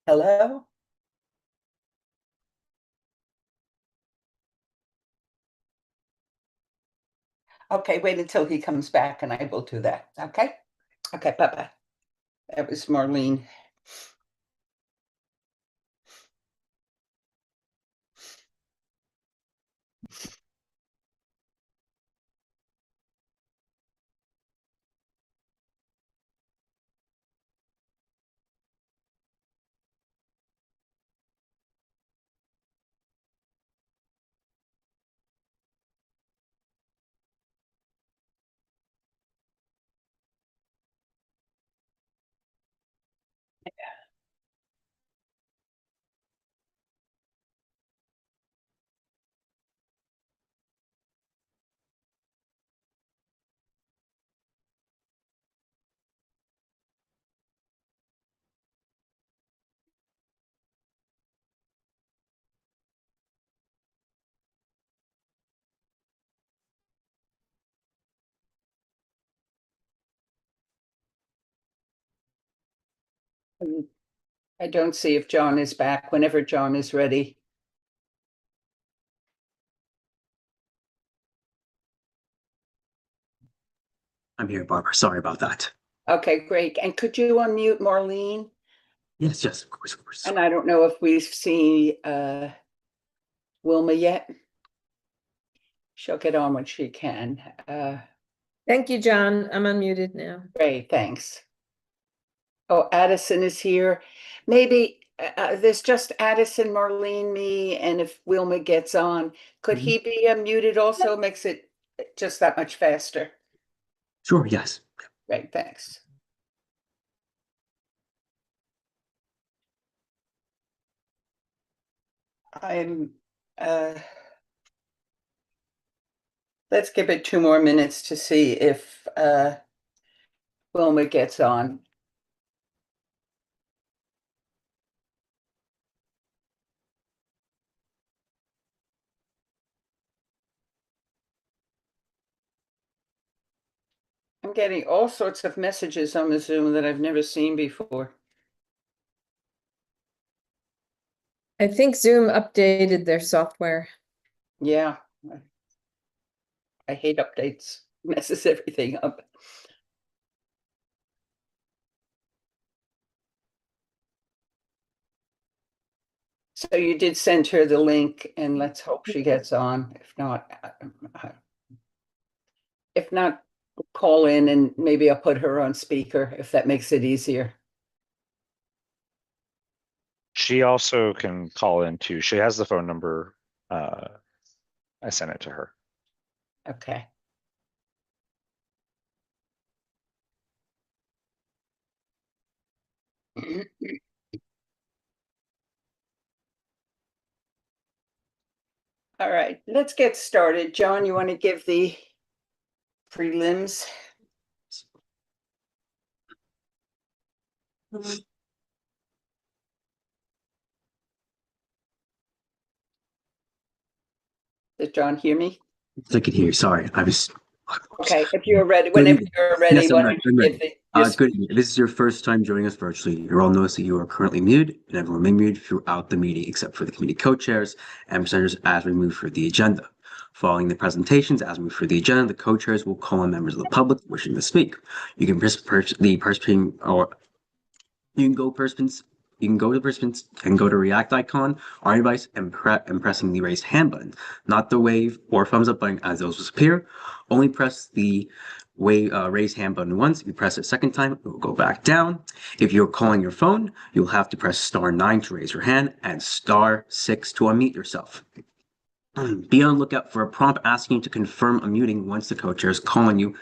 Hello? Okay, wait until he comes back and I will do that. Okay? Okay, bye-bye. That was Marlene. I don't see if John is back. Whenever John is ready. I'm here, Barbara. Sorry about that. Okay, great. And could you unmute Marlene? Yes, of course, of course. And I don't know if we've seen Wilma yet. She'll get on when she can. Thank you, John. I'm unmuted now. Great, thanks. Oh, Addison is here. Maybe there's just Addison, Marlene, me, and if Wilma gets on, could he be unmuted also? Makes it just that much faster. Sure, yes. Great, thanks. I'm let's give it 2 more minutes to see if Wilma gets on. I'm getting all sorts of messages on the Zoom that I've never seen before. I think Zoom updated their software. Yeah. I hate updates. Messes everything up. So you did send her the link, and let's hope she gets on. If not, call in and maybe I'll put her on speaker if that makes it easier. She also can call in too. She has the phone number. I sent it to her. Okay. All right, let's get started. John, you want to give the prelims? Did John hear me? I can hear you. Sorry, I was. Okay, if you're ready, whenever you're ready, Yes, I'm why ready. don't you give the Good evening. If this is your first time joining us virtually, you'll all notice that you are currently muted, and everyone will be muted throughout the meeting except for the committee co-chairs and presenters as we move through the agenda. Following the presentations, as we move through the agenda, the co-chairs will call on members of the public wishing to speak. You can press the person or you can go to the participants and go to react icon on your device and pressing the raise hand button, not the wave or thumbs up button as those will appear. Only press the raise hand button once. If you press it a second time, it will go back down. If you're calling your phone, you'll have to press *9 to raise your hand and *6 to unmute yourself. Be on the lookout for a prompt asking you to confirm unmuting once the co-chair is calling you.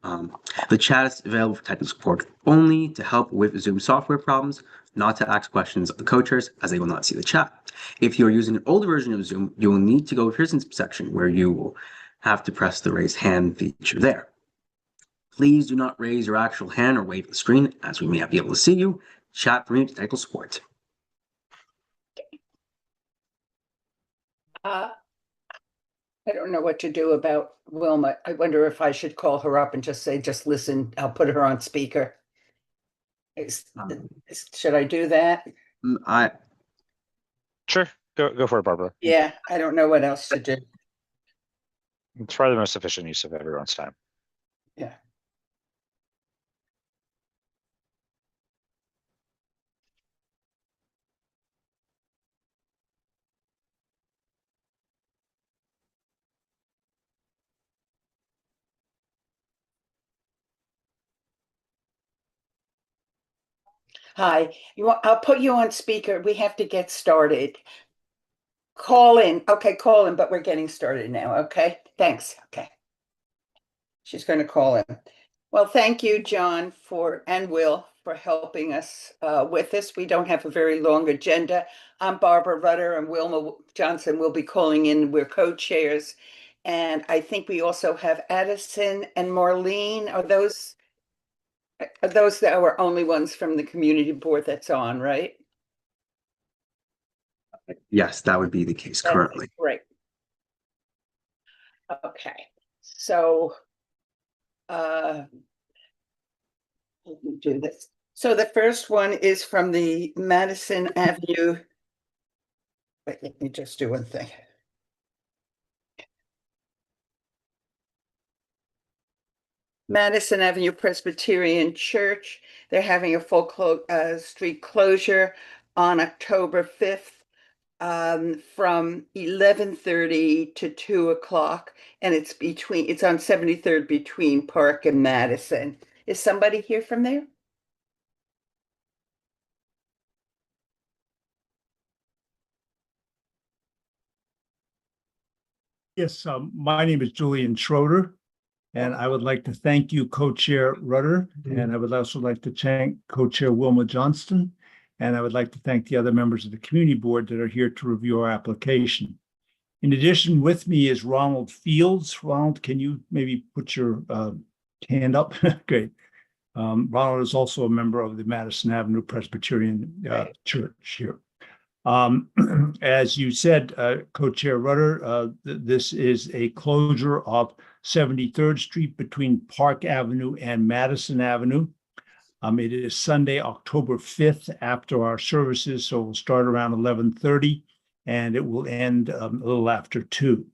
The chat is available for technical support only to help with Zoom software problems, not to ask questions of the co-chairs as they will not see the chat. If you're using an older version of Zoom, you will need to go to the section where you will have to press the raise hand feature there. Please do not raise your actual hand or wave at the screen as we may not be able to see you. Chat for technical support. I don't know what to do about Wilma. I wonder if I should call her up and just say, just listen, I'll put her on speaker. Is, should I do that? I Sure, go for it, Barbara. Yeah, I don't know what else to do. It's probably the most efficient use of everyone's time. Yeah. Hi, I'll put you on speaker. We have to get started. Call in. Okay, call in, but we're getting started now. Okay, thanks. Okay. She's going to call in. Well, thank you, John, and Will for helping us with this. We don't have a very long agenda. I'm Barbara Rutter and Wilma Johnson will be calling in. We're co-chairs. And I think we also have Addison and Marlene. Are those our only ones from the community board that's on, right? yes, that would be the case currently. Great. Okay, so let me do this. So the first one is from the Madison Avenue. Wait, let me just do one thing. Madison Avenue Presbyterian Church. They're having a full street closure on October 5th from 11:30 to 2 o'clock. And it's on 73rd between Park and Madison. Is somebody here from there? Yes, my name is Julian Schroeder, and I would like to thank you, Co-Chair Rutter, and I would also like to thank Co-Chair Wilma Johnston, and I would like to thank the other members of the community board that are here to review our application. In addition, with me is Ronald Fields. Ronald, can you maybe put your hand up? Great. Ronald is also a member of the Madison Avenue Presbyterian Church here. As you said, Co-Chair Rutter, this is a closure of 73rd Street between Park Avenue and Madison Avenue. It is Sunday, October 5th after our services, so we'll start around 11:30 and it will end a little after 2.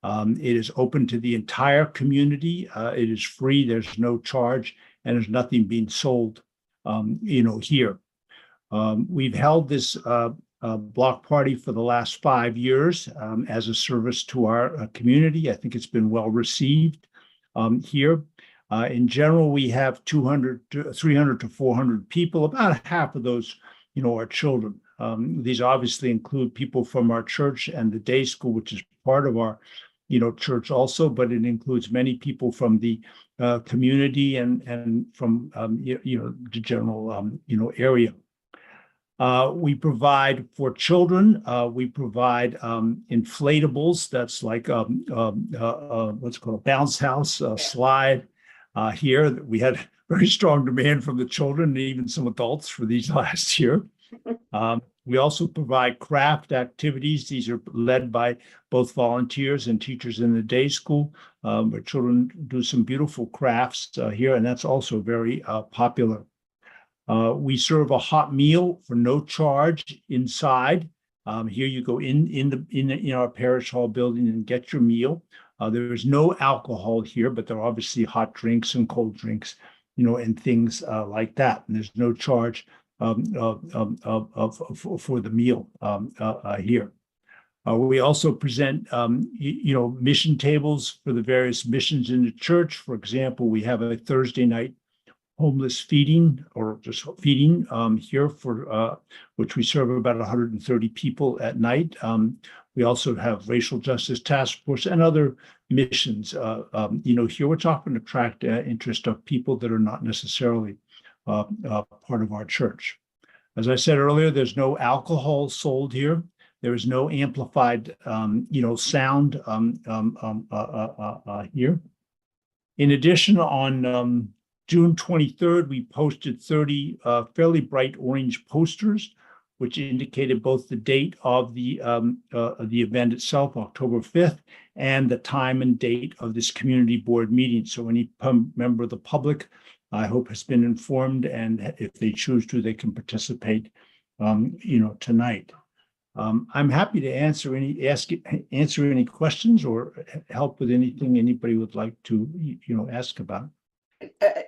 It is open to the entire community. It is free, there's no charge, and there's nothing being sold, here. We've held this block party for the last 5 years as a service to our community. I think it's been well received here. In general, we have 300 to 400 people. About half of those, are children. These obviously include people from our church and the day school, which is part of our, church also, but it includes many people from the community and from, the general, area. We provide for children, we provide inflatables. That's like what's called a bounce house slide here. We had very strong demand from the children and even some adults for these last year. We also provide craft activities. These are led by both volunteers and teachers in the day school, where children do some beautiful crafts here, and that's also very popular. We serve a hot meal for no charge inside. Here you go in our parish hall building and get your meal. There is no alcohol here, but there are obviously hot drinks and cold drinks, and things like that. And there's no charge for the meal here. We also present, mission tables for the various missions in the church. For example, we have a Thursday night homeless feeding or just feeding here for which we serve about 130 people at night. We also have racial justice task force and other missions, here, which often attract interest of people that are not necessarily part of our church. As I said earlier, there's no alcohol sold here. There is no amplified, sound here. In addition, on June 23rd, we posted 30 fairly bright orange posters, which indicated both the date of the event itself, October 5th, and the time and date of this community board meeting. So any member of the public I hope has been informed, and if they choose to, they can participate, tonight. I'm happy to answer any questions or help with anything anybody would like to, ask about.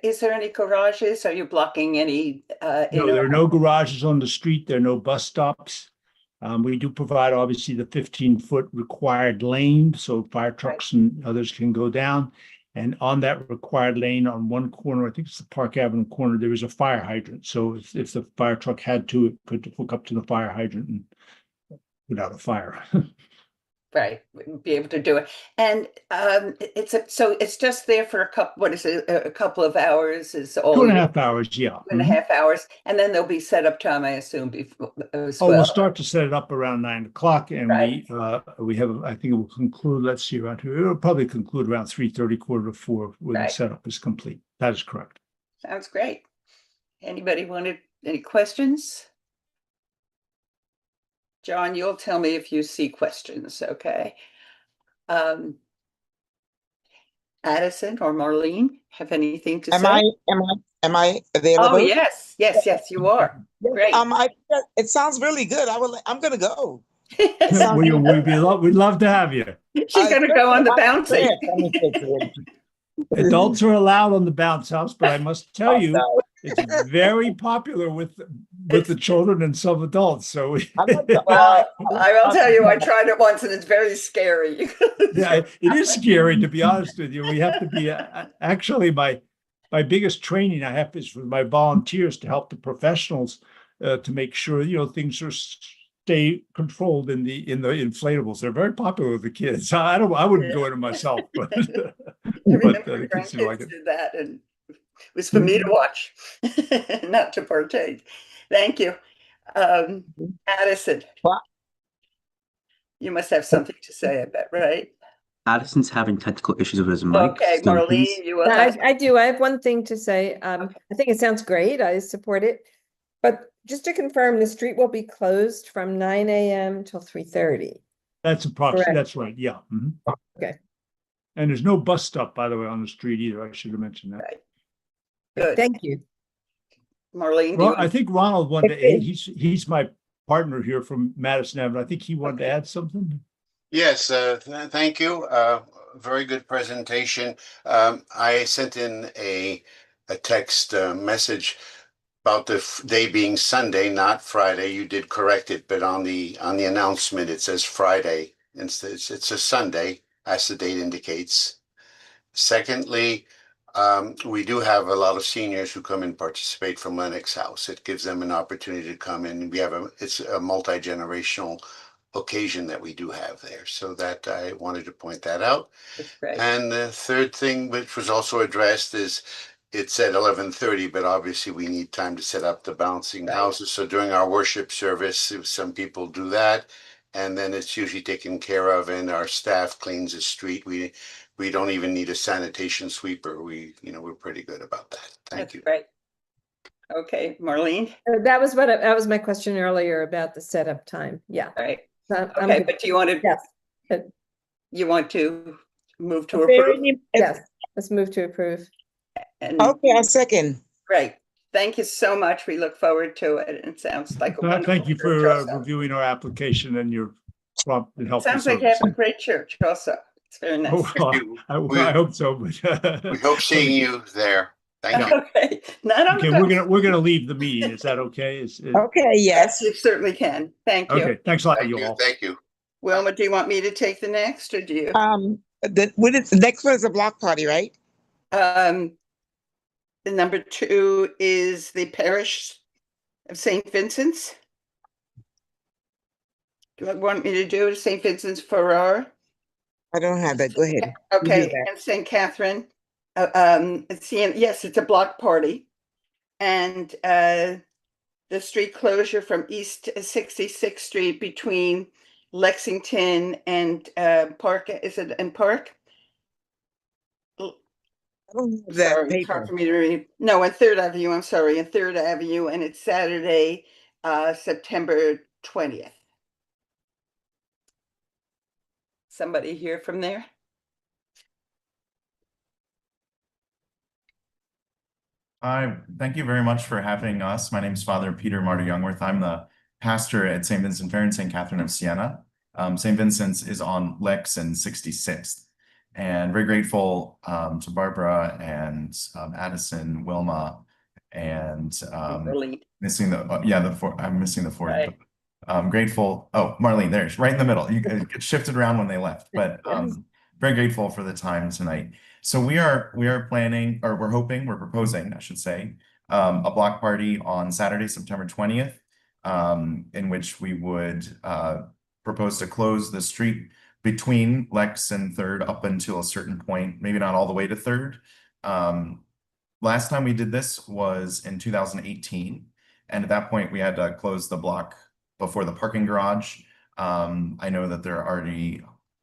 Is there any garages? Are you blocking any? No, there are no garages on the street. There are no bus stops. We do provide obviously the 15-foot required lane, so fire trucks and others can go down. And on that required lane on one corner, I think it's the Park Avenue corner, there is a fire hydrant. So if the fire truck had to, it could hook up to the fire hydrant and put out a fire. Right, be able to do it. And so it's just there for what is it, a couple of hours is all? 2.5 hours, yeah. 2.5 hours, and then there'll be setup time, I assume, before as We'll well. start to set it up around 9 o'clock, and we have, I think it will conclude, let's see, around here, it'll probably conclude around 3:30, 3:45, when the setup is complete. That is correct. Sounds great. Anybody wanted any questions? John, you'll tell me if you see questions, okay? Addison or Marlene, have anything to say? Am I available? Oh, yes, you are. Great. It sounds really good. I'm gonna go. We'd love to have you. She's gonna go on the bouncy. Adults are allowed on the bounce house, but I must tell you, it's very popular with the children and some adults. So well, I will tell you, I tried it once and it's very scary. Yeah, it is scary, to be honest with you. We have to be actually my biggest training I have is with my volunteers to help the professionals to make sure things stay controlled in the inflatables. They're very popular with the kids. I wouldn't go into myself, but the kids did that, and it was for me to watch, not to partake. Thank you. Addison, you must have something to say, I bet, right? Addison's having technical issues with his mic. Okay, so Marlene, please- you will have. I do. I have one thing to say. I think it sounds great. I support it. But just to confirm, the street will be closed from 9 a.m. till 3:30. That's approximately, that's right. Yeah. Mhm. Okay. And there's no bus stop, by the way, on the street either. I should have mentioned that. Right. Good. Thank you. Marlene, Well, I think Ronald wanted to, he's my partner here from Madison Avenue. I think he wanted to add something. Yes, thank you. Very good presentation. I sent in a text message about the day being Sunday, not Friday. You did correct it, but on the announcement it says Friday. It's a Sunday, as the date indicates. Secondly, we do have a lot of seniors who come and participate from Lennox House. It gives them an opportunity to come in. It's a multi-generational occasion that we do have there. So that I wanted to point that out. And the third thing, which was also addressed, is it's at 11:30, but obviously we need time to set up the bouncing houses. So during our worship service, some people do that, and then it's usually taken care of, and our staff cleans the street. We don't even need a sanitation sweeper. We're pretty good about that. Thank you. Right. Okay, Marlene. That was my question earlier about the setup time. Yeah. Right. I'm Okay, good. but do you want to? Yes. You want to move to approve? Yes. Let's move to approve. And Okay, I'll second. great. Thank you so much. We look forward to it. It sounds like a wonderful Thank you church for also. reviewing our application and your prompt and helpful Sounds like you service. have a great church also. It's very nice. I hope so. But We hope seeing you there. Thank you. Okay, not on okay, the we're gonna leave the meeting. Is that okay? Okay, yes. You certainly can. Thank you. Okay, thanks a lot, Thank you you. all. Thank you. Wilma, do you want me to take the next or do you? The next one is a block party, right? The number 2 is the parish of St. Vincent's. Do you want me to do St. Vincent's Farrar? I don't have that. Go ahead. Okay, You do that. and St. Catherine. Yes, it's a block party. And the street closure from East 66th Street between Lexington and Park, is it in Park? I don't have that Sorry, it's paper. hard for me to read. No, on 3rd Avenue, I'm sorry, on 3rd Avenue, and it's Saturday, September 20th. Somebody here from there? Thank you very much for having us. My name is Father Peter Martyr Youngworth. I'm the pastor at St. Vincent Fair and St. Catherine of Siena. St. Vincent's is on Lex and 66th. And very grateful to Barbara and Addison, Wilma, and Marlene. missing the fourth. I'm missing the fourth. Right. I'm grateful. Oh, Marlene, there's right in the middle. You get shifted around when they left, but very grateful for the time tonight. So we are planning, or we're proposing, I should say, a block party on Saturday, September 20th, in which we would propose to close the street between Lex and Third up until a certain point, maybe not all the way to Third. Last time we did this was in 2018, and at that point we had to close the block before the parking garage. I know that there already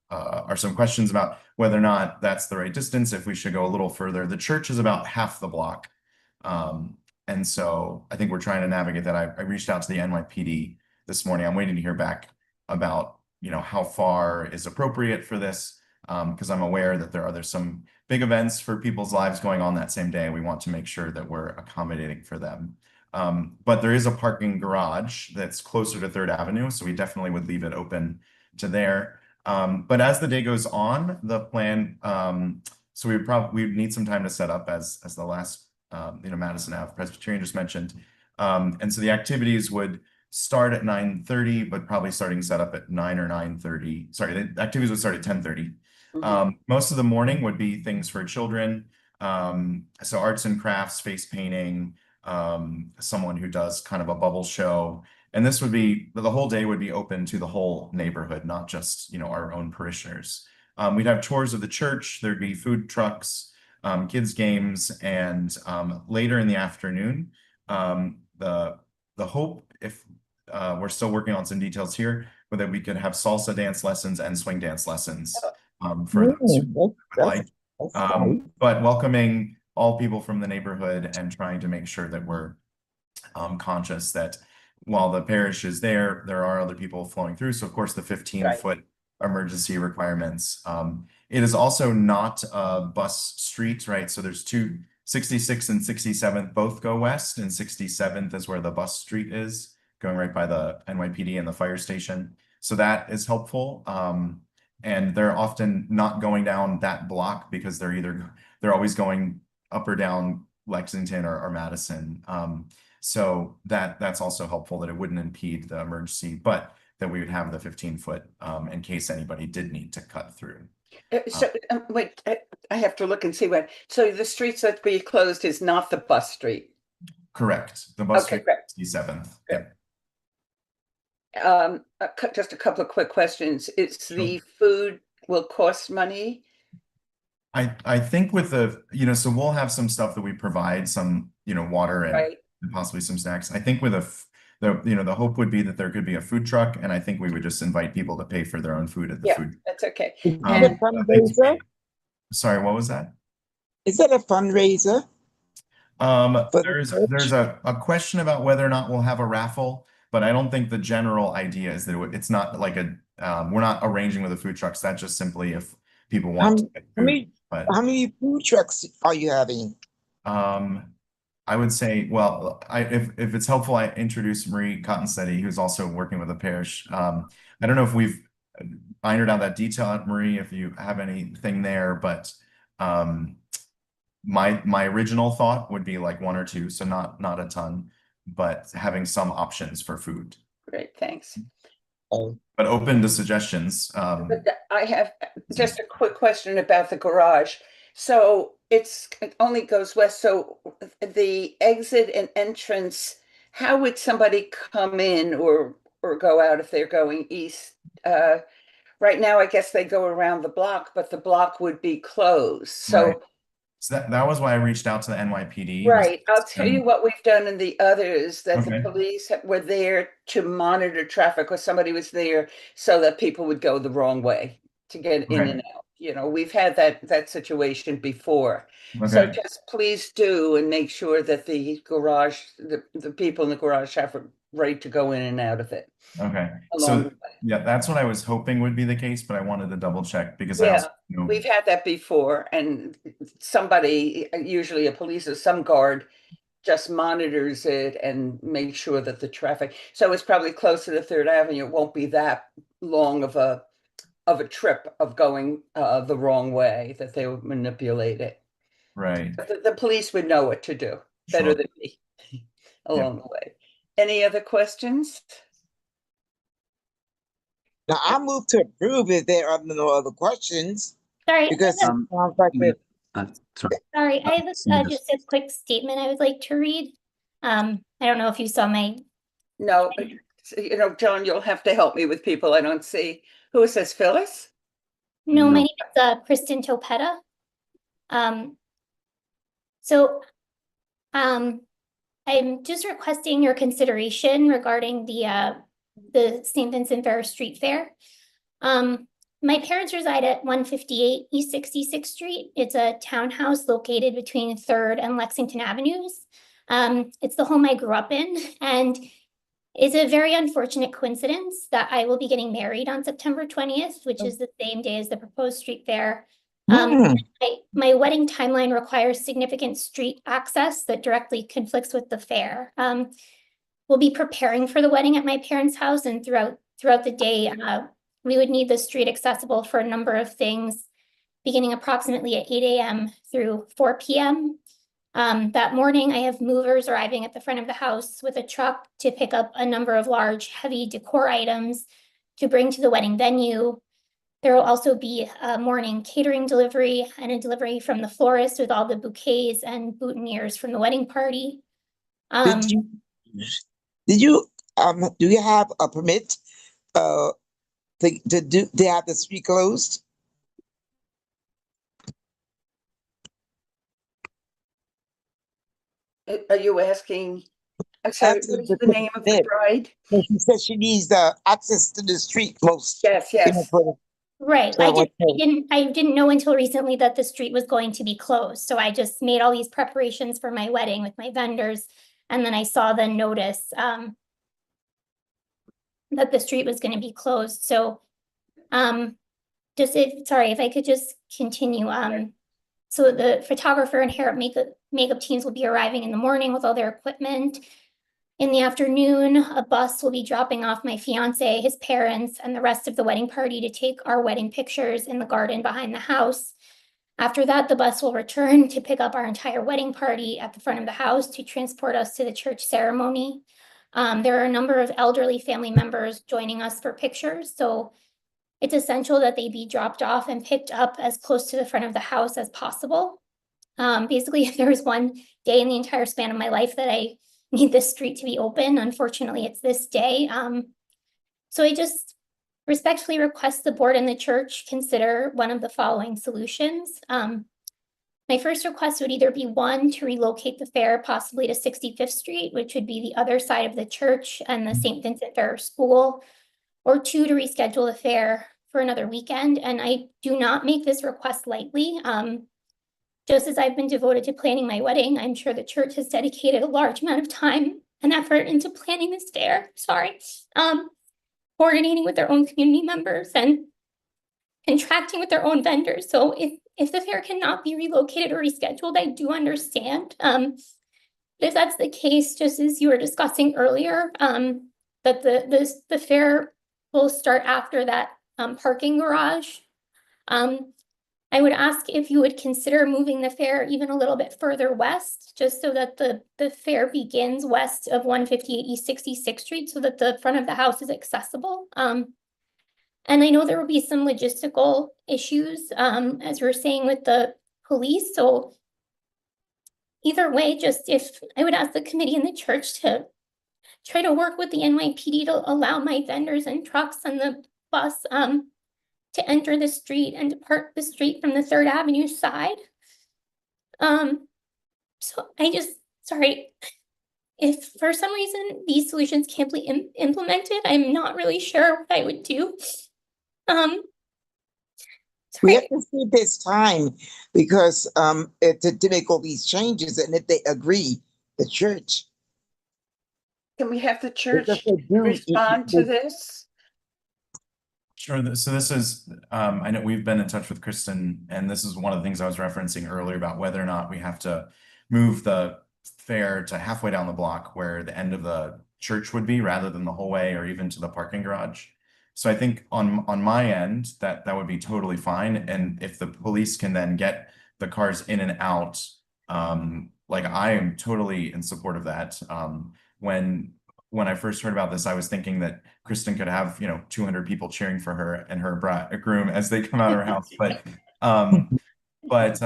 are some questions about whether or not that's the right distance, if we should go a little further. The church is about half the block. And so I think we're trying to navigate that. I reached out to the NYPD this morning. I'm waiting to hear back about, how far is appropriate for this, because I'm aware that there's some big events for people's lives going on that same day. We want to make sure that we're accommodating for them. But there is a parking garage that's closer to Third Avenue, so we definitely would leave it open to there. But as the day goes on, the plan, so we'd need some time to set up as the last, Madison Ave Presbyterian just mentioned. And so the activities would start at 9:30, but probably starting set up at 9 or 9:30. Sorry, the activities would start at 10:30. Most of the morning would be things for children. So arts and crafts, face painting, someone who does kind of a bubble show. And this would be, the whole day would be open to the whole neighborhood, not just, our own parishioners. We'd have tours of the church, there'd be food trucks, kids games, and later in the afternoon, the hope, if we're still working on some details here, but that we could have salsa dance lessons and swing dance lessons for those who would like. But welcoming all people from the neighborhood and trying to make sure that we're conscious that while the parish is there are other people flowing through. So of course the 15-foot emergency requirements. It is also not a bus street, right? So there's 66th and 67th both go west, and 67th is where the bus street is, going right by the NYPD and the fire station. So that is helpful. And they're often not going down that block because they're always going up or down Lexington or Madison. So that's also helpful, that it wouldn't impede the emergency, but that we would have the 15-foot in case anybody did need to cut through. Wait, I have to look and see what. So the streets that be closed is not the bus street. Correct. The bus street is 67th. Yeah. Just a couple of quick questions. It's the food will cost money. I think with the, so we'll have some stuff that we provide, some, water and possibly some snacks. I think with the hope would be that there could be a food truck, and I think we would just invite people to pay for their own food at the food. That's okay. Fundraiser? Sorry, what was that? Is that a fundraiser? There's a question about whether or not we'll have a raffle, but I don't think the general idea is that it's not like we're not arranging with the food trucks. That's just simply if people want to get food. How many food trucks are you having? I would say, well, if it's helpful, I introduce Marie Cottonsteady, who's also working with the parish. I don't know if we've ironed out that detail, Marie, if you have anything there, but my original thought would be like 1 or 2, so not a ton, but having some options for food. Great, thanks. But open to suggestions. But I have just a quick question about the garage. So it only goes west. So the exit and entrance, how would somebody come in or go out if they're going east? Right now, I guess they go around the block, but the block would be closed. So that was why I reached out to the NYPD. Right. I'll tell you what we've done in the others, that the police were there to monitor traffic, or somebody was there so that people would go the wrong way to get in and out. We've had that situation before. So just please do and make sure that the garage, the people in the garage have a right to go in and out of it. Okay. So yeah, that's what I was hoping would be the case, but I wanted to double check because we've had that before, and somebody, usually a police or some guard, just monitors it and makes sure that the traffic, so it's probably closer to Third Avenue. It won't be that long of a trip of going the wrong way that they would manipulate it. Right. But the police would know what to do better Sure. than me along the way. Any other questions? Now, I move to approve if there are no other questions, Sorry, because it Um, sounds like yeah, it. sorry. sorry, I have Yes. just a quick statement I would like to read. I don't know if you saw my, No, John, you'll have to help me with people I don't see. Who is this, Phyllis? no, my No. name is Kristen Topetta. So, I'm just requesting your consideration regarding the St. Vincent Fair Street Fair. My parents reside at 158 East 66th Street. It's a townhouse located between 3rd and Lexington Avenues. It's the home I grew up in, and it's a very unfortunate coincidence that I will be getting married on September 20th, which is the same day as the proposed street fair. My wedding timeline requires significant street access that directly conflicts with the fair. We'll be preparing for the wedding at my parents' house, and throughout the day, we would need the street accessible for a number of things, beginning approximately at 8 a.m. through 4 p.m. That morning, I have movers arriving at the front of the house with a truck to pick up a number of large, heavy decor items to bring to the wedding venue. There will also be a morning catering delivery and a delivery from the florist with all the bouquets and boutonnieres from the wedding party. Did you do you have a permit to have the street closed? Are you asking? I'm sorry, After what's the the name of the permit. bride? She said she needs access to the street most. Yes, yes. Right. So I didn't know until recently that the street was going to be closed. So I just made all these preparations for my wedding with my vendors. And then I saw the notice that the street was going to be closed. So sorry, if I could just continue. So the photographer and hair makeup teams will be arriving in the morning with all their equipment. In the afternoon, a bus will be dropping off my fiance, his parents, and the rest of the wedding party to take our wedding pictures in the garden behind the house. After that, the bus will return to pick up our entire wedding party at the front of the house to transport us to the church ceremony. There are a number of elderly family members joining us for pictures, so it's essential that they be dropped off and picked up as close to the front of the house as possible. Basically, if there was one day in the entire span of my life that I need this street to be open, unfortunately, it's this day. So I just respectfully request the board and the church consider one of the following solutions. My first request would either be one, to relocate the fair possibly to 65th Street, which would be the other side of the church and the St. Vincent Fair School, or two, to reschedule the fair for another weekend. And I do not make this request lightly. Just as I've been devoted to planning my wedding, I'm sure the church has dedicated a large amount of time and effort into planning this fair. Coordinating with their own community members and contracting with their own vendors. So if the fair cannot be relocated or rescheduled, I do understand. If that's the case, just as you were discussing earlier, that the fair will start after that parking garage. I would ask if you would consider moving the fair even a little bit further west, just so that the fair begins west of 158 East 66th Street, so that the front of the house is accessible. And I know there will be some logistical issues, as we were saying, with the police. So either way, just if I would ask the committee and the church to try to work with the NYPD to allow my vendors and trucks and the bus to enter the street and depart the street from the 3rd Avenue side. So sorry, if for some reason these solutions can't be implemented, I'm not really sure what I would do. we Sorry. have to see this time, because to make all these changes, and if they agree, the church. Can we have the church Because they do- respond to this? Sure. So this is, I know we've been in touch with Kristen, and this is one of the things I was referencing earlier about whether or not we have to move the fair to halfway down the block where the end of the church would be rather than the whole way or even to the parking garage. So I think on my end, that would be totally fine. And if the police can then get the cars in and out, like I am totally in support of that. When I first heard about this, I was thinking that Kristen could have, 200 people cheering for her and her groom as they come out of her house. But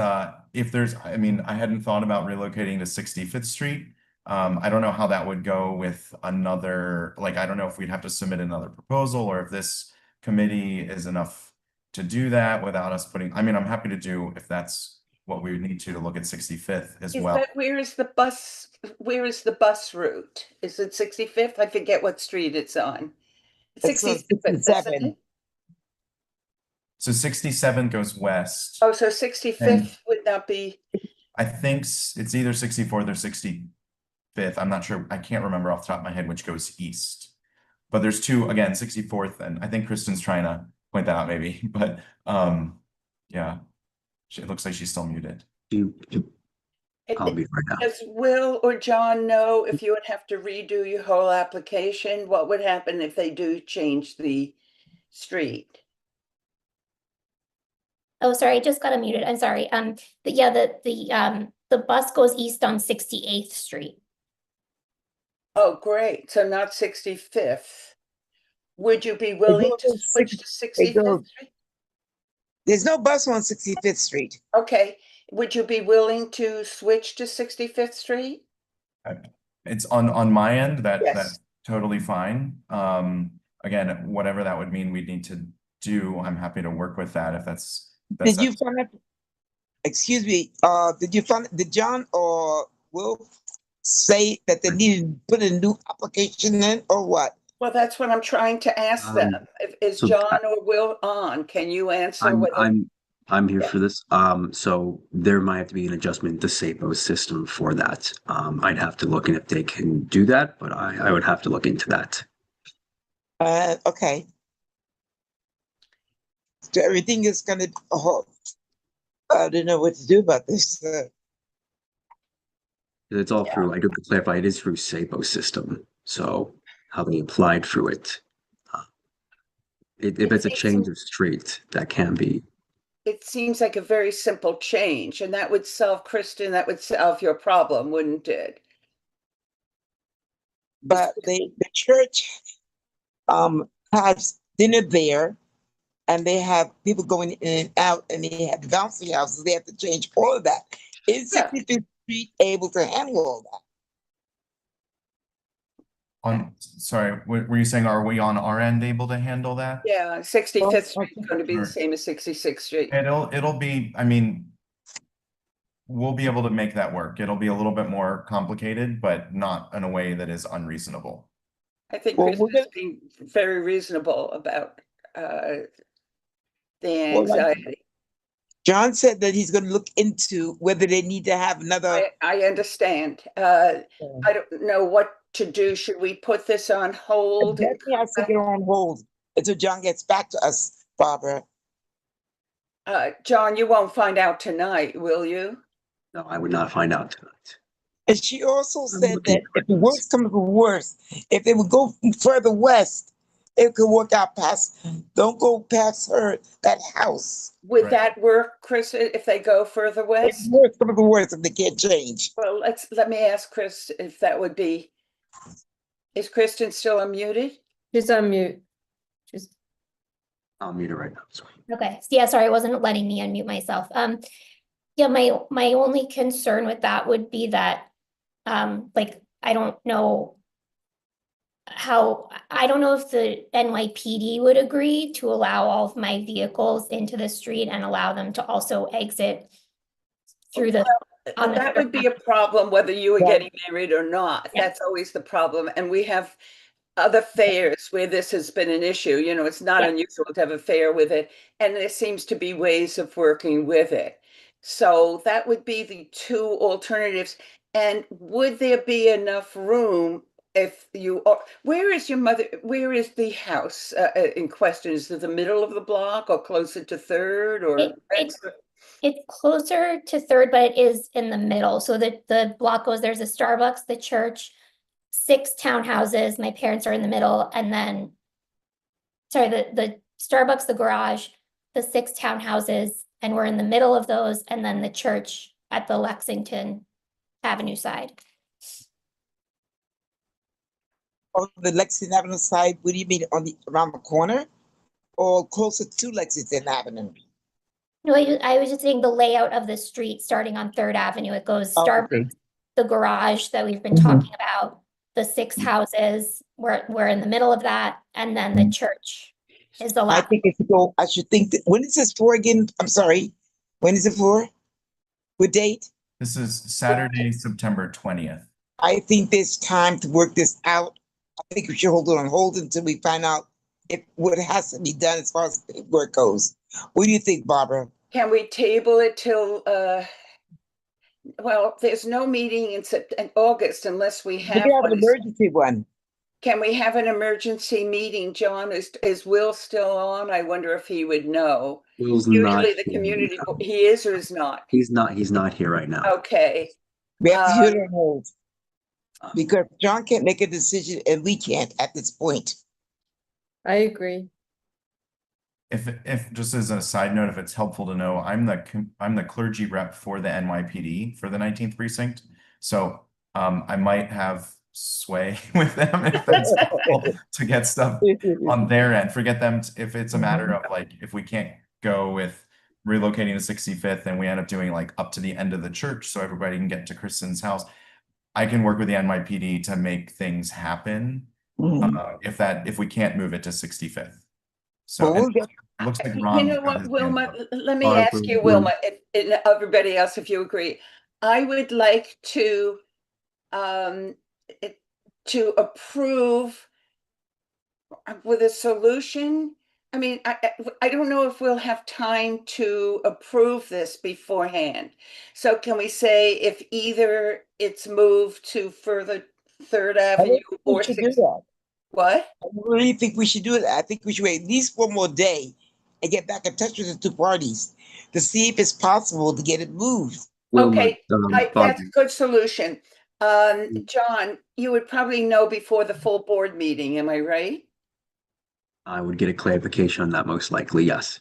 if there's, I mean, I hadn't thought about relocating to 65th Street. I don't know how that would go with another, like, I don't know if we'd have to submit another proposal or if this committee is enough to do that without us putting, I mean, I'm happy to do if that's what we would need to look at 65th as Is well. that, where is the bus route? Is it 65th? I forget what street it's on. It's on 67th, isn't 67. it? So 67 goes west. Oh, so 65th would not be, I think it's either 64th or 65th. I'm not sure. I can't remember off the top of my head which goes east. But there's two, again, 64th, and I think Kristen's trying to point that out maybe. But yeah, it looks like she's still muted. I'll be right now. does Will or John know if you would have to redo your whole application? What would happen if they do change the street? Oh, sorry, I just got unmuted. I'm sorry. The bus goes east on 68th Street. Oh, great. So not 65th. Would you be willing to switch to 65th Street? There's no bus on 65th Street. Okay. Would you be willing to switch to 65th Street? It's on my end, Yes. that's totally fine. Again, whatever that would mean we'd need to do, I'm happy to work with that if that's Did you find out, excuse me, did John or Will say that they needed to put a new application in or what? Well, that's what I'm trying to ask them. Is so John or Will on? Can you answer? I'm here Yeah. for this. So there might have to be an adjustment to SAPO's system for that. I'd have to look in if they can do that, but I would have to look into that. Okay. So everything is gonna, I don't know what to do about this. It's all through, I do have to clarify, it is through SAPO's system. So how they applied through it. If it's a change of street, that can be. It seems like a very simple change, and that would solve, Kristen, that would solve your problem, wouldn't it? But the church has dinner there, and they have people going in and out, and they have bouncy houses. They have to change all of that. Is Yeah. 65th Street able to handle all that? Sorry, were you saying, are we on our end able to handle that? Yeah, 65th Street is going to be the Sure. same as 66th Street. It'll be, I mean, we'll be able to make that work. It'll be a little bit more complicated, but not in a way that is unreasonable. I think Well, Kristen is being very reasonable about the anxiety. John said that he's going to look into whether they need to have another. I understand. I don't know what to do. Should we put this on hold? Definitely has to get on hold until John gets back to us, Barbara. John, you won't find out tonight, will you? No, I would not find out tonight. And she also said looking that for if the worst comes to worst, if they would go further west, it could work out past, don't go past that house. Would Right. that work, Chris, if they go further If west? the worst comes to worst, if they can't change. Well, let me ask Chris if that would be. Is Kristen still unmuted? She's on mute. I'll mute it right now. Sorry. Okay, yeah, sorry, it wasn't letting me unmute myself. Yeah, my only concern with that would be that, like, I don't know if the NYPD would agree to allow all of my vehicles into the street and allow them to also exit through the. on the- That would be a problem whether you were Yeah. getting married or not. Yeah. That's always the problem. And we have other fairs where this has been an issue. You know, it's not Yeah. unusual to have a fair with it. And there seems to be ways of working with it. So that would be the two alternatives. And would there be enough room if you, where is the house in question? Is it the middle of the block or closer to Third or? It- It's closer to Third, but it is in the middle. So the block goes, there's a Starbucks, the church, 6 townhouses. My parents are in the middle, and then, sorry, the Starbucks, the garage, the 6 townhouses, and we're in the middle of those, and then the church at the Lexington Avenue side. On the Lexington Avenue side, what do you mean, on the, around the corner? Or closer to Lexington Avenue? No, I was just saying the layout of the street starting on Third Avenue. It goes Oh, Starbucks, okay. the garage that we've been Mhm. talking about, the 6 houses, we're in the middle of that, and then the church is the I last. think it's go, I should think that, when is this for again? I'm sorry. When is it for? What date? This is Saturday, September 20th. I think there's time to work this out. I think we should hold it on hold until we find out if what has to be done as far as work goes. What do you think, Barbara? Can we table it till, well, there's no meeting in August unless we We have can have an one. emergency one. Can we have an emergency meeting? John, is Will still on? I wonder if he would know. Will's not Usually the here. community, he is or is not? He's not here right now. Okay, We have to put it Um, on hold. Because John can't make a decision and we can't at this point. I agree. If just as a side note, if it's helpful to know, I'm the clergy rep for the NYPD for the 19th precinct. So I might have sway with them if that's helpful to get stuff on their end. Forget them if it's a matter of like if we can't go with relocating to 65th and we end up doing like up to the end of the church so everybody can get to Kristen's house. I can work with the NYPD to make things happen if we can't move it to 65th. So Well, and we'll it looks like you Ron's know got what, his hand Wilma, up. let me Barbara, ask you, Wilma. Wilma, and everybody else, if you agree. I would like um, to approve with a solution. I mean, I don't know if we'll have time to approve this beforehand. So can we say if either it's moved to further Third I Avenue don't think we or should do six, that. what? I really think we should do that. I think we should wait at least one more day and get back in touch with the two parties to see if it's possible to get it moved. Wilma, Okay, that's Barbara, a good solution. John, you would probably know before the full board meeting, am I right? I would get a clarification on that most likely, yes.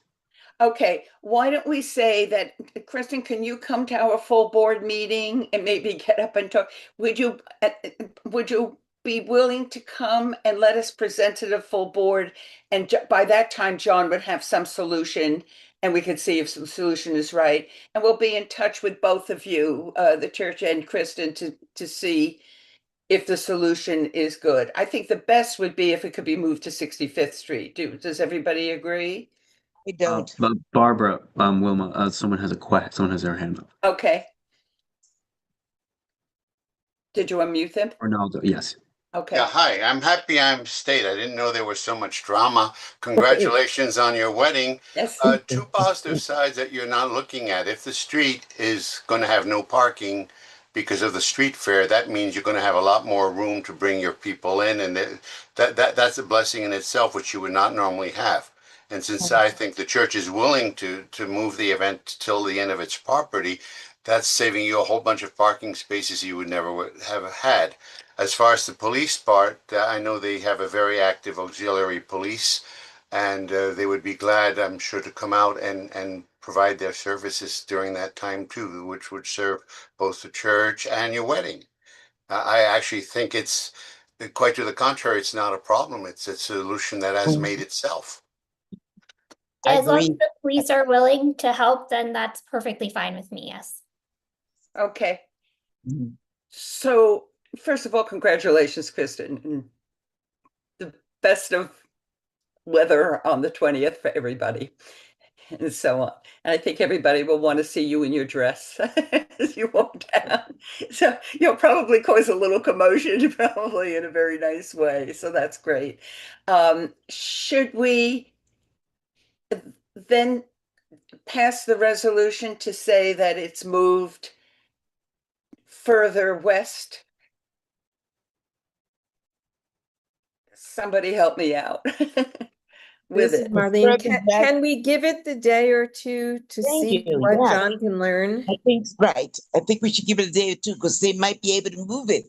Okay, why don't we say that, Kristen, can you come to our full board meeting and maybe get up and talk? Would you be willing to come and let us present to the full board? And by that time, John would have some solution and we could see if the solution is right. And we'll be in touch with both of you, the church and Kristen, to see if the solution is good. I think the best would be if it could be moved to 65th Street. Does everybody agree? I don't. But Barbara, Wilma, someone has their hand up. Okay. Did you unmute them? Ronaldo, yes. Okay. Yeah, hi. I'm happy I'm stayed. I didn't know there was so much drama. Congratulations on your wedding. Yes. Two positive sides that you're not looking at. If the street is going to have no parking because of the street fair, that means you're going to have a lot more room to bring your people in, and that's a blessing in itself, which you would not normally have. And since I think the church is willing to move the event till the end of its property, that's saving you a whole bunch of parking spaces you would never have had. As far as the police part, I know they have a very active auxiliary police, and they would be glad, I'm sure, to come out and provide their services during that time too, which would serve both the church and your wedding. I actually think it's quite to the contrary. It's not a problem. It's a solution that has made itself. I As long as agree. the police are willing to help, then that's perfectly fine with me, yes. Okay. Mhm. So first of all, congratulations, Kristen. And the best of weather on the 20th for everybody. And so on. And I think everybody will want to see you in your dress as you walk down. So you'll probably cause a little commotion, probably in a very nice way. So that's great. Should we then pass the resolution to say that it's moved further west? Somebody help me out. with This is it. Marlene. Further back- Can we give it the day or two to Thank see you, what yeah. John can learn? I think right. I think we should give it a day or two because they might be able to move it.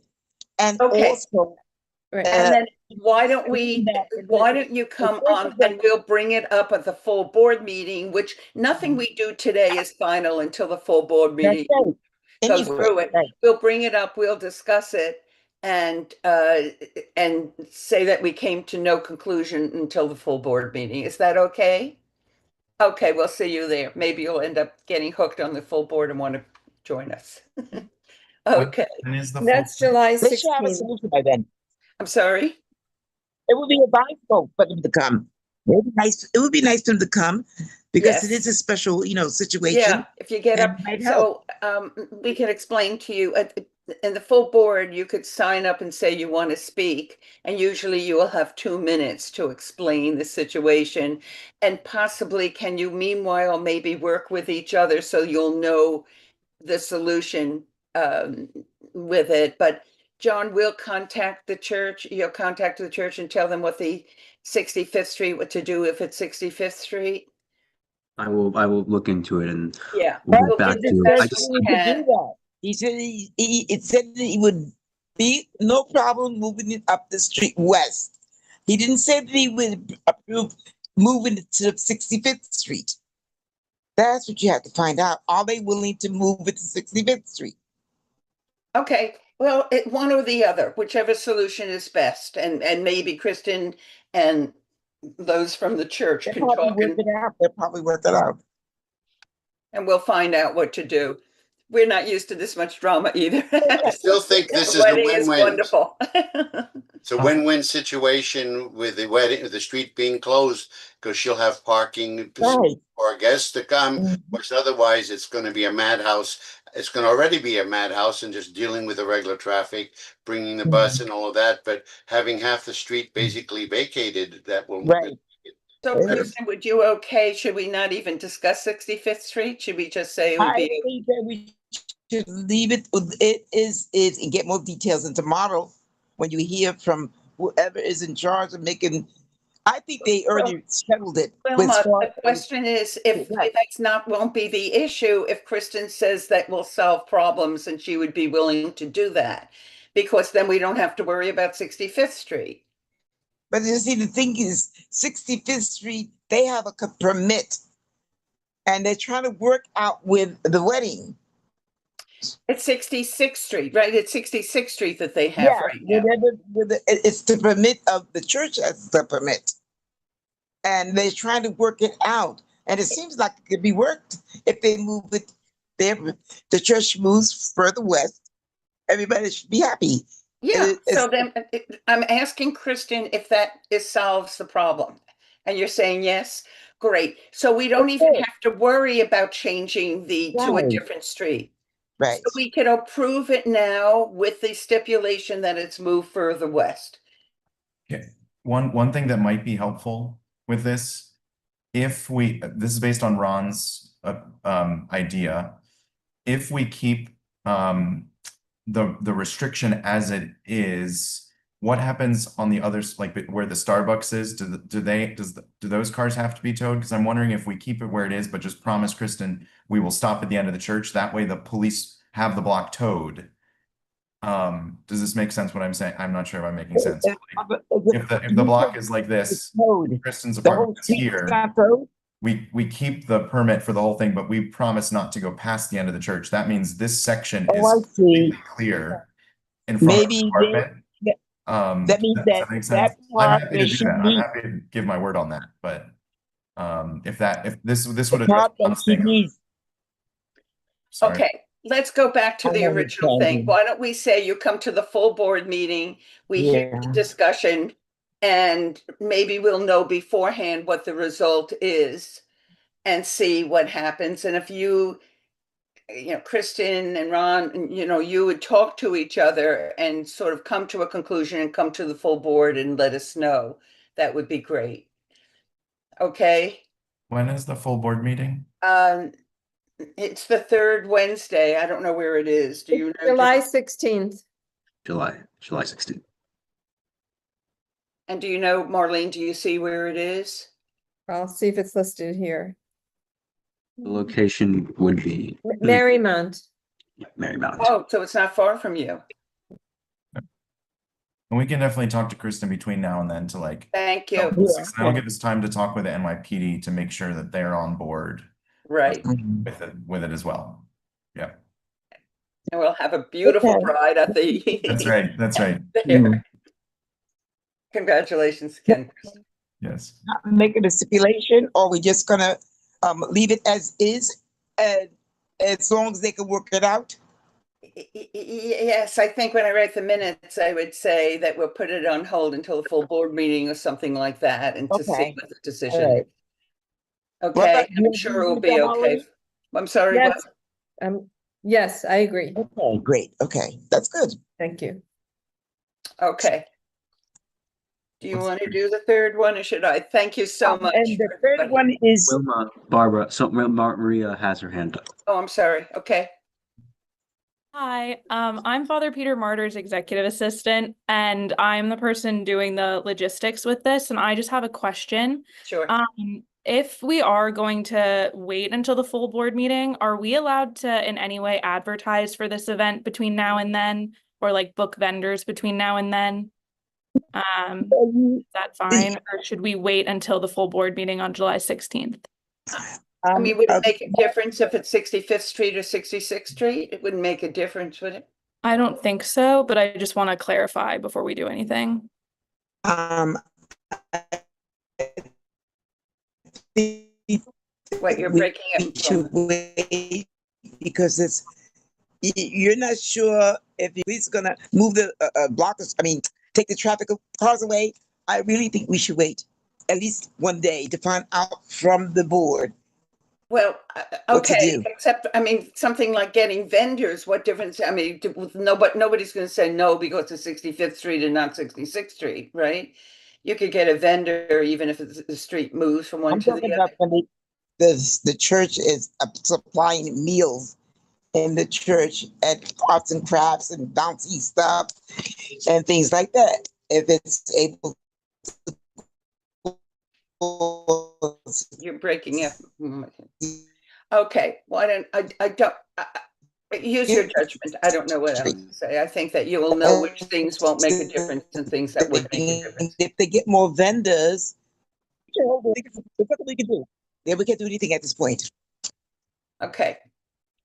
And Okay. also, Right. And then why don't why you come on and we'll bring it up at the full board meeting, which nothing we do today is final until the full board that's meeting right. goes Anyway, through it. right. We'll bring it up, we'll discuss it and say that we came to no conclusion until the full board meeting. Is that okay? Okay, we'll see you there. Maybe you'll end up getting hooked on the full board and want to join us. Okay, When is the That's full? July They should have a 16th. solution by then. I'm sorry. It would be advisable for them to come. It would be nice. It would be nice for them to come because it Yes. is a special, situation. Yeah, if you get and up, might help. so we can explain to you in the full board, you could sign up and say you want to speak, and usually you will have 2 minutes to explain the situation. And possibly, can you meanwhile maybe work with each other so you'll know the solution with it? But John will contact the church. You'll contact the church and tell them what the 65th Street, what to do if it's 65th Street. I will look into it and Yeah, we'll we'll get back do to the you. best I we just, He could can. do that. He said it said that he would be no problem moving it up the street west. He didn't say that he would approve moving it to 65th Street. That's what you have to find out. Are they willing to move it to 65th Street? Okay, well, one or the other, whichever solution is best, and maybe Kristen and those from the church They'll can probably talk work it out. They'll probably work it out. and we'll find out what to do. We're not used to this much drama either. I still think this is a Wedding is win-win. wonderful. It's a win-win situation with the wedding, the street being closed, because she'll have parking Right. for guests to come, Mhm. which otherwise it's gonna be a madhouse. It's gonna already be a madhouse and just dealing with the regular traffic, bringing the bus and all of that, but having half the street basically vacated, that will. Right. So Kristen, would you okay? Should we not even discuss 65th Street? Should we just say it would I be? think that we should leave it. It is and get more details. And tomorrow, when you hear from whoever is in charge of making, I think they already settled it. Wilma, with the question is, if Right. that's not, won't be the issue, if Kristen says that will solve problems and she would be willing to do that, because then we don't have to worry about 65th Street. But you see, the thing is, 65th Street, they have a permit, and they're trying to work out with the wedding. It's 66th Street, right? It's 66th Street that they have right now. It's the permit of the church has the permit, and they're trying to work it out. And it seems like it could be worked if they move it. The church moves further west. Everybody should be happy. Yeah, It's- so then I'm asking Kristen if that solves the problem. And you're saying yes? Great. So we don't even Okay. have to worry about changing to a Right. different street. Right. So we can approve it now with the stipulation that it's moved further west. Okay. One thing that might be helpful with this, this is based on Ron's idea. If we keep the restriction as it is, what happens on the others, like where the Starbucks is? Do those cars have to be towed? Because I'm wondering if we keep it where it is, but just promise Kristen we will stop at the end of the church. That way the police have the block towed. Does this make sense what I'm saying? I'm not sure if I'm making sense. If the block is like this, Kristen's The whole apartment is street is here, not towed? we keep the permit for the whole thing, but we promise not to go past the end of the church. That means this section Oh, I is see. completely clear in front of the Maybe apartment. that means Does that make that sense? I'm part happy there to do should that. I'm be happy to give my word on that, but if this would the address part the that she thing. needs. Sorry. Okay, let's go back to the I original understand. thing. Why don't we say you come to the full board meeting, we hear the Yeah. discussion, and maybe we'll know beforehand what the result is and see what happens. And if Kristen and Ron, you would talk to each other and sort of come to a conclusion and come to the full board and let us know. That would be great. Okay? When is the full board meeting? It's the third Wednesday. I don't know where it is. Do you know? July 16th. July 16th. And do you know, Marlene, do you see where it is? I'll see if it's listed here. The location would be Marymount. Marymount. Oh, so it's not far from you. And we can definitely talk to Kristen between now and then to like. Thank help you. us, 'cause That'll give us time to talk with the NYPD to make sure that they're on board Right. with it as well. Yeah, And we'll have a beautiful Okay. bride at the. that's right. That's right. there. Congratulations again. Kristen. Yes. Make it a stipulation, or we just gonna leave it as is, and as long as they can work it out. Yes, I think when I write the minutes, I would say that we'll put it on hold until the full board meeting or something like that, and to see Okay. what the decision. All right. What Okay, about you? I'm sure it will You be done okay. already? I'm sorry, what? Yes. Yes, I agree. Okay, great. Okay, that's good. Thank you. Okay. Do you want to do the third one, or should I? Thank you so much. And the third everybody. one is Wilma, Barbara, so Maria has her hand up. Oh, I'm sorry. Okay. Hi, I'm Father Peter Martyr's executive assistant, and I'm the person doing the logistics with this, and I just have a question. Sure. If we are going to wait until the full board meeting, are we allowed to in any way advertise for this event between now and then, or like book vendors between now and then? Is that fine, or should we wait until the full board meeting on July 16th? I mean, would it make a difference if it's 65th Street or 66th Street? It wouldn't make a difference, would it? I don't think so, but I just want to clarify before we do anything. What, you're breaking up? To wait because it's you're not sure if he's gonna move the blockers. I mean, take the traffic cars away. I really think we should wait at least one day to find out from the board. Well, What to okay, do. except, I mean, something like getting vendors, what difference, I mean, nobody's gonna say no because it's 65th Street and not 66th Street, right? You could get a vendor even if the street moves from one I'm to talking the about other. when the church is supplying meals in the church and arts and crafts and bouncy stuff and things like that. If it's able to. You're breaking up. Okay, well, I don't, use your judgment. I don't know what else to say. I think that you will know which things won't make a difference and things that would make a difference. If they get more vendors, there's nothing we can do. Yeah, we can't do anything at this point. Okay.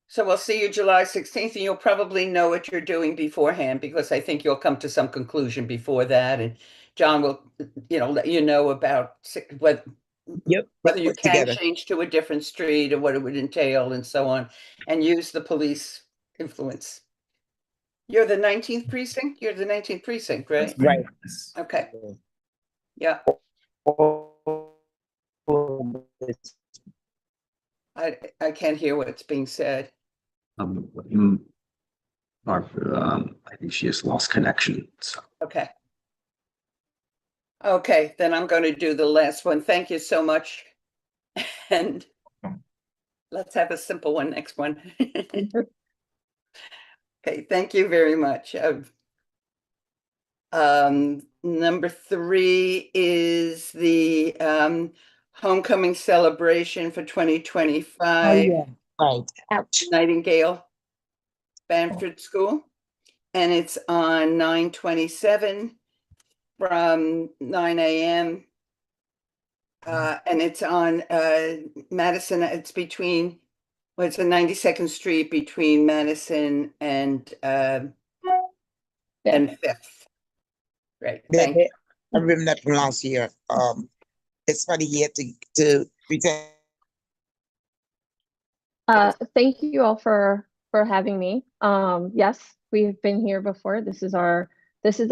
So we'll see you July 16th, and you'll probably know what you're doing beforehand, because I think you'll come to some conclusion before that, and John will, let you know about whether you work can together. change to a different street or what it would entail and so on, and use the police influence. You're the 19th precinct? You're the 19th precinct, right? That's right. Yes. Okay. Yeah. I can't hear what's being said. Barbara, I think she has lost connection. So. Okay. Okay, then I'm going to do the last one. Thank you so much. And let's have a simple one next one. Okay, thank you very much. Number 3 is the homecoming celebration for 2025. Right. Ouch. Nightingale Bamford School, and it's on 9/27 from 9 a.m. And it's on Madison. It's between, well, it's on 92nd Street between Madison and 5th. Right. Thank you. I remember that from last year. It's funny he had to pretend. Thank you all for having me. Yes, we've been here before. This is I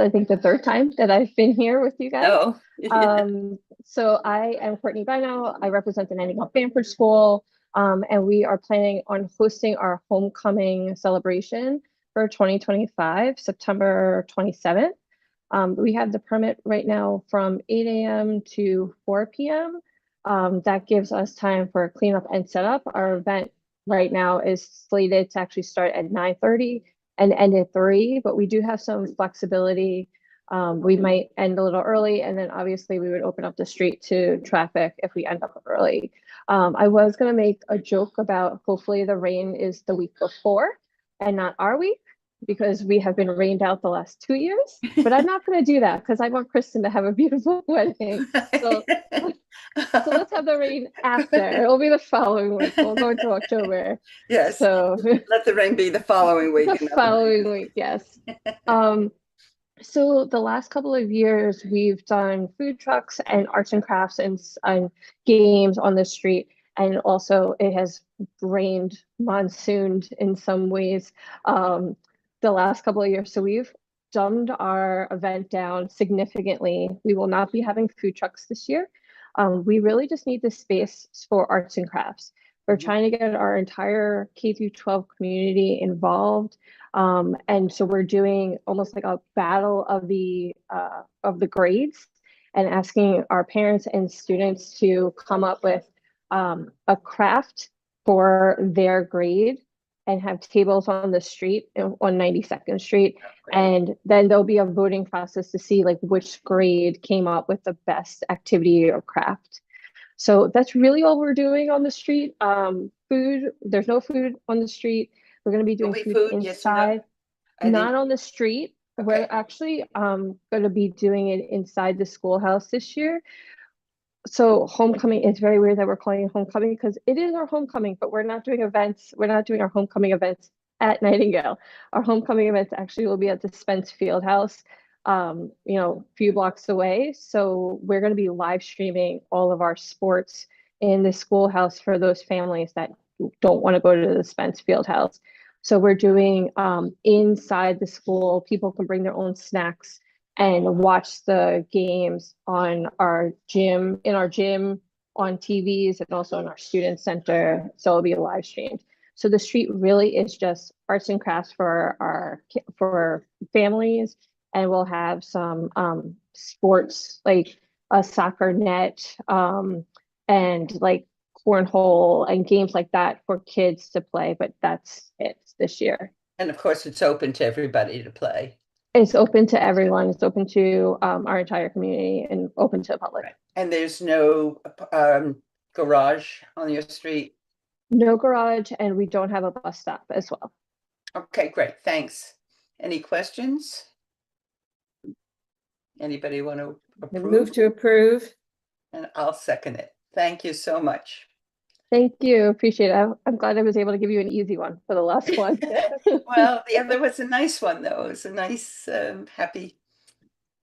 think the third time that I've been here with you guys. Oh. So I am Courtney Bino. I represent the Nightingale Bamford School, and we are planning on hosting our homecoming celebration for 2025, September 27th. We have the permit right now from 8 a.m. to 4 p.m. That gives us time for cleanup and setup. Our event right now is slated to actually start at 9:30 and end at 3, but we do have some flexibility We might end a little early, and then obviously we would open up the street to traffic if we end up early. I was gonna make a joke about hopefully the rain is the week before and not our week, because we have been rained out the last 2 years, but I'm not gonna do that because I want Kristen to have a beautiful wedding. So let's have the rain after. It'll be the following week. We'll go into October. Yes, So let the rain be the following week. the following week, yes. So the last couple of years, we've done food trucks and arts and crafts and games on the street. And also it has rained, monsooned in some ways the last couple of years. So we've dumbed our event down significantly. We will not be having food trucks this year. We really just need the space for arts and crafts. We're trying to get our entire K through 12 community involved. And so we're doing almost like a battle of the grades and asking our parents and students to come up with a craft for their grade and have tables on the street on 92nd Street. And then there'll be a voting process to see like which grade came up with the best activity or craft. So that's really all we're doing on the street. Food, there's no food on the street. We're going to be doing food inside, not on the street. Okay. We're actually going to be doing it inside the schoolhouse this year. So homecoming, it's very weird that we're calling it homecoming because it is our homecoming, but we're not doing events. We're not doing our homecoming events at Nightingale. Our homecoming events actually will be at the Spence Fieldhouse, a few blocks away. So we're going to be live streaming all of our sports in the schoolhouse for those families that don't want to go to the Spence Fieldhouse. So we're doing inside the school. People can bring their own snacks and watch the games on our gym, on TVs, and also in our student center. So it'll be live streamed. So the street really is just arts and crafts for families, and we'll have some sports like a soccer net and like cornhole and games like that for kids to play. But that's it this year. And of course, it's open to everybody to play. It's open to everyone. It's open to our entire community and open to the public. And there's no garage on your street? No garage, and we don't have a bus stop as well. Okay, great. Thanks. Any questions? Anybody want to approve? Move to approve. And I'll second it. Thank you so much. Thank you. Appreciate it. I'm glad I was able to give you an easy one for the last one. Well, the other was a nice one, though. It was a nice, happy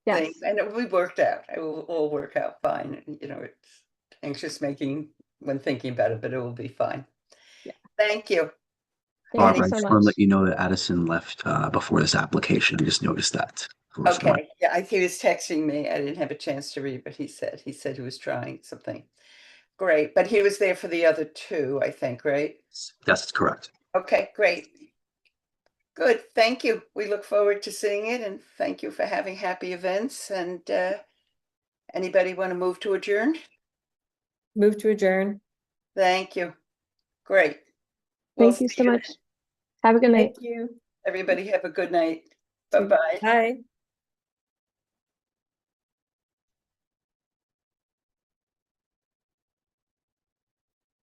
thing. And we worked out. It will all work out fine. It's anxious making when thinking about it, but it will be fine. Yeah. Thank you. Thank you I so just much. want to let you know that Addison left before this application. I just noticed that. Okay. Yeah, he was texting me. I didn't have a chance to read, but he said he was trying something. Great. But he was there for the other two, I think, right? Yes, that's correct. Okay, great. Good. Thank you. We look forward to seeing it, and thank you for having happy events. And anybody want to move to adjourn? Move to adjourn. Thank you. Great. Thank you so much. Have a good night. Thank you. Everybody have a good night. Bye-bye. Bye.